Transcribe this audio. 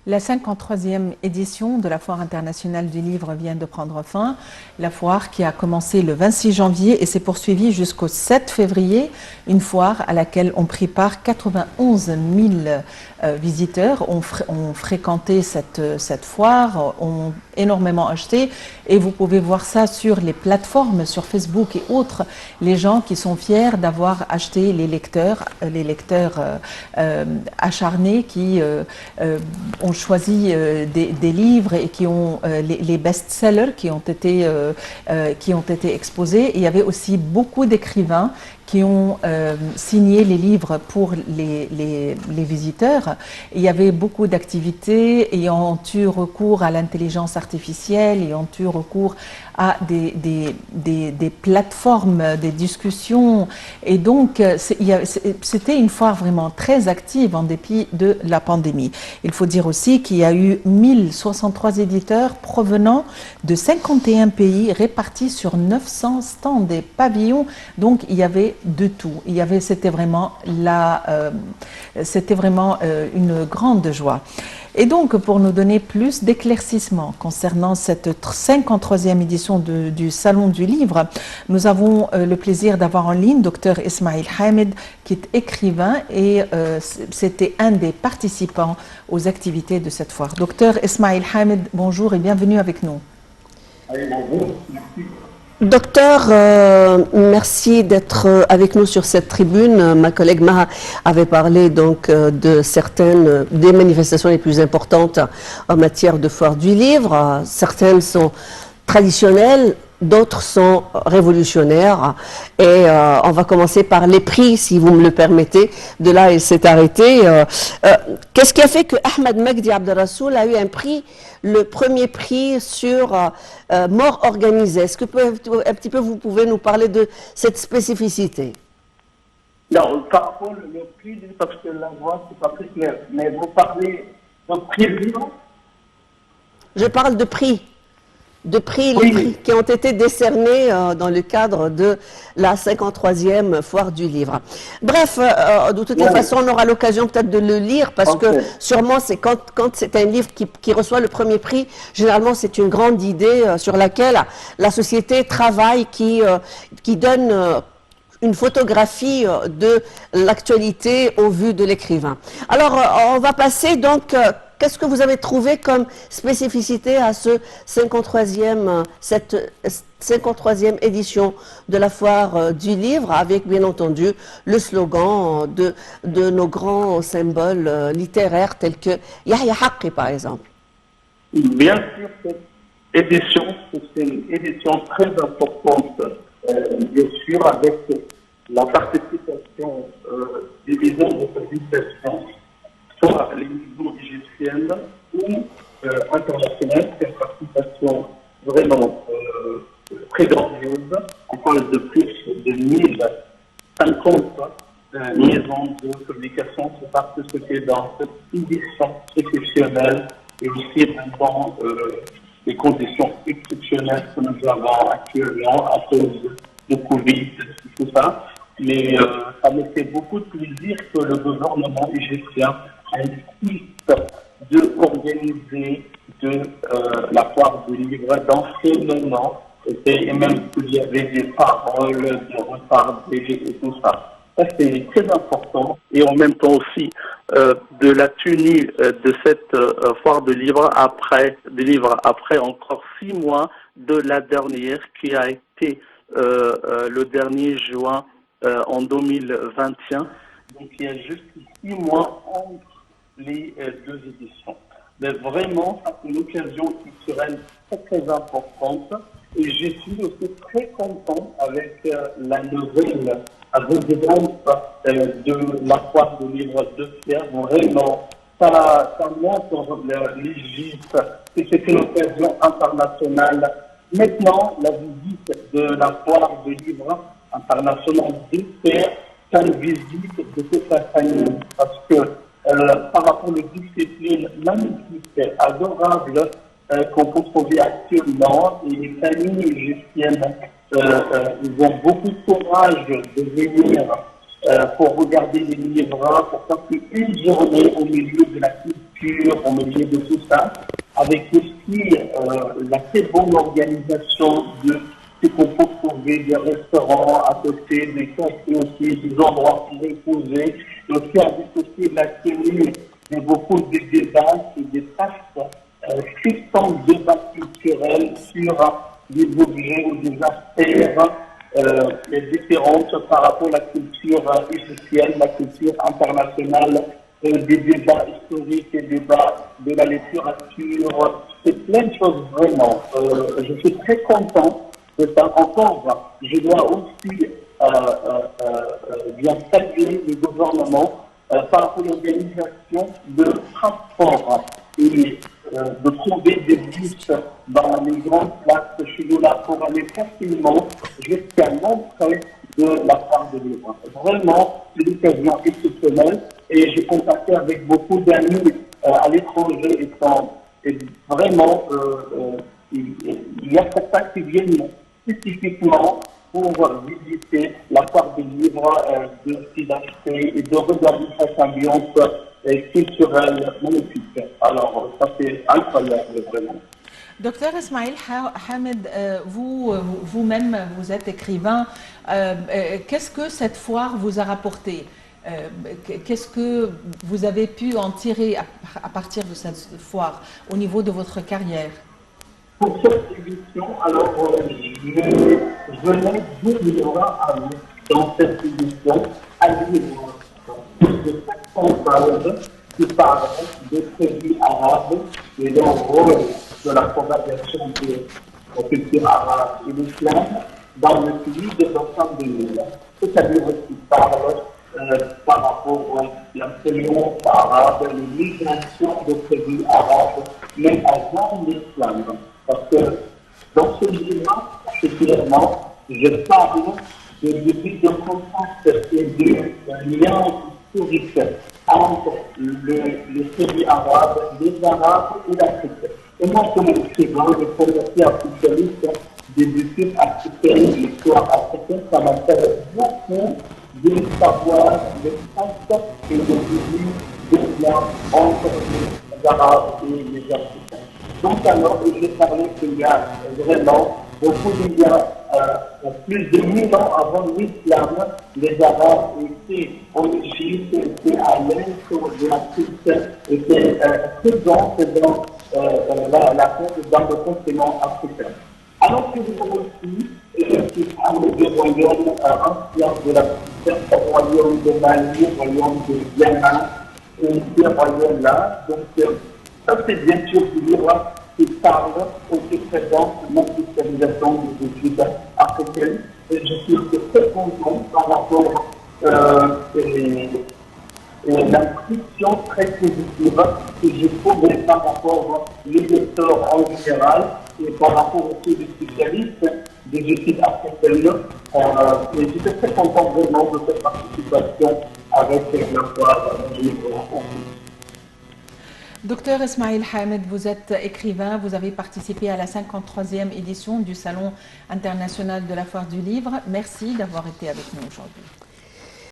La 53e édition de la Foire internationale du livre vient de prendre fin. La foire qui a commencé le 26 janvier et s'est poursuivie jusqu'au 7 février. Une foire à laquelle ont pris part 91 000 visiteurs ont fréquenté cette foire, ont énormément acheté. Et vous pouvez voir ça sur les plateformes, sur Facebook et autres. Les gens qui sont fiers d'avoir acheté les lecteurs acharnés qui ont choisi des livres et qui ont les best-sellers qui ont été exposés. Et il y avait aussi beaucoup d'écrivains qui ont signé les livres pour les visiteurs. Il y avait beaucoup d'activités ayant eu recours à l'intelligence artificielle, ayant eu recours à des plateformes, des discussions. Et donc, c'était une foire vraiment très active en dépit de la pandémie. Il faut dire aussi qu'il y a eu 1063 éditeurs provenant de 51 pays répartis sur 900 stands et pavillons. Donc, il y avait de tout. C'était vraiment une grande joie. Et donc, pour nous donner plus d'éclaircissements concernant cette 53e édition du Salon du Livre, nous avons le plaisir d'avoir en ligne Dr Ismail Hamid, qui est écrivain et c'était un des participants aux activités de cette foire. Dr Ismail Hamid, bonjour et bienvenue avec nous. Bonjour. Docteur, merci d'être avec nous sur cette tribune. Ma collègue Maha avait parlé donc de certaines des manifestations les plus importantes en matière de foire du livre. Certaines sont traditionnelles, d'autres sont révolutionnaires. Et on va commencer par les prix, si vous me le permettez. De là, il s'est arrêté. Qu'est-ce qui a fait que Ahmed Magdi Abdelrassoul a eu un prix, le premier prix sur mort organisée? Est-ce que vous pouvez nous parler de cette spécificité? Non, par rapport au prix, parce que la voix, c'est pas très clair. Mais vous parlez de prix vivant? Je parle de prix. Les prix qui ont été décernés dans le cadre de la 53e foire du livre. Bref, de toute façon, on aura l'occasion peut-être de le lire parce que sûrement, c'est quand c'est un livre qui reçoit le premier prix, généralement, c'est une grande idée sur laquelle la société travaille, qui donne une photographie de l'actualité au vu de l'écrivain. Alors, on va passer donc... Qu'est-ce que vous avez trouvé comme spécificité à cette 53e édition de la foire du livre, avec bien entendu le slogan de nos grands symboles littéraires tels que Yahya Haqqi par exemple? Bien sûr, cette édition, c'est une édition très importante, bien sûr, avec la participation des maisons de publication, soit les niveaux égyptiennes ou internationales. C'est une participation vraiment très grandiose. On parle de plus de 1050 maisons de publication qui participent dans cette édition exceptionnelle et aussi dans les conditions exceptionnelles que nous avons actuellement à cause de Covid, tout ça. Mais ça me fait beaucoup de plaisir que le gouvernement égyptien insiste d'organiser la foire du livre dans ces moments, et même qu'il y avait des paroles de reparler et tout ça. Ça, c'est très important. Et en même temps aussi, de la tenue de cette foire de livres après encore 6 mois de la dernière qui a été le dernier juin en 2021. Donc il y a juste 6 mois entre les deux éditions. Mais vraiment, ça c'est une occasion culturelle très très importante. Et je suis aussi très content avec la nouvelle résidence de la foire du livre de Pierre. Vraiment, ça montre l'Égypte et c'est une occasion internationale. Maintenant, la visite de la foire du livre international de Pierre, c'est une visite de toute la famille. Parce que par rapport aux disciplines magnifiques, adorables qu'on peut trouver actuellement, et les familles égyptiennes, ils ont beaucoup de courage de venir pour regarder les livres, pour passer une journée au milieu de la culture culture, au milieu de tout ça, avec aussi la très bonne organisation de ce qu'on peut trouver, des restaurants à côté, des cafés aussi, des endroits pour reposer, et aussi avec aussi la tenue de beaucoup de débats et des tâches fixant débats culturels sur des objets ou des affaires différentes par rapport à la culture égyptienne, la culture internationale, des débats historiques, des débats de la littérature. C'est plein de choses vraiment. Je suis très content de ça. Encore, je dois aussi bien saluer le gouvernement par rapport à l'organisation de transport et de trouver des bus dans les grandes places chez nous là pour aller facilement jusqu'à l'entrée de la foire de livres. Vraiment, c'est une occasion exceptionnelle et j'ai contacté avec beaucoup d'amis à l'étranger et vraiment, il y a certains qui viennent spécifiquement pour visiter la foire des livres, de s'y acheter et de regarder cette ambiance culturelle magnifique. Alors, ça c'est incroyable, vraiment. Docteur Ismail Hamed, vous-même, vous êtes écrivain. Qu'est-ce que cette foire vous a rapporté? Qu'est-ce que vous avez pu en tirer à partir de cette foire au niveau de votre carrière? Pour cette édition, alors, je venais deux livres dans cette édition, un livre de 400 pages qui parle des pays arabes et leur rôle de la propagation de la culture arabe et l'islam dans le pays de l'ensemble de l'île. C'est-à-dire qui parle par rapport à l'influence arabe, les migrations de pays arabes, mais avant l'islam. Parce que dans ce livre, particulièrement, je parle de début de contact et de lien historique entre les pays arabes, les Arabes et l'Afrique. Et moi, comme écrivain, je convertis à spécialiste des études africaines, l'histoire africaine, ça m'intéresse beaucoup de savoir les concepts et les débuts des liens entre les Arabes et les Africains. Donc alors, j'ai parlé qu'il y a vraiment beaucoup de liens, plus de 1000 ans avant l'islam, les Arabes étaient en Égypte, étaient à l'est de l'Afrique, étaient présents dans le continent africain. Alors que nous avons aussi qui parlent du royaume ancien de l'Afrique, le royaume de Mali, le royaume de Ghana, et ces royaumes-là. Donc, ça, c'est bien sûr du livre qui parle ou qui présente la spécialisation des études africaines. Et je suis très content par rapport à l'inscription très positive que j'ai trouvée par rapport aux lecteurs en général et par rapport aussi aux spécialistes des études africaines. Et j'étais très content vraiment de cette participation avec la foire du livre. Docteur Ismail Hamed, vous êtes écrivain, vous avez participé à la 53e édition du Salon international de la foire du livre. Merci d'avoir été avec nous aujourd'hui.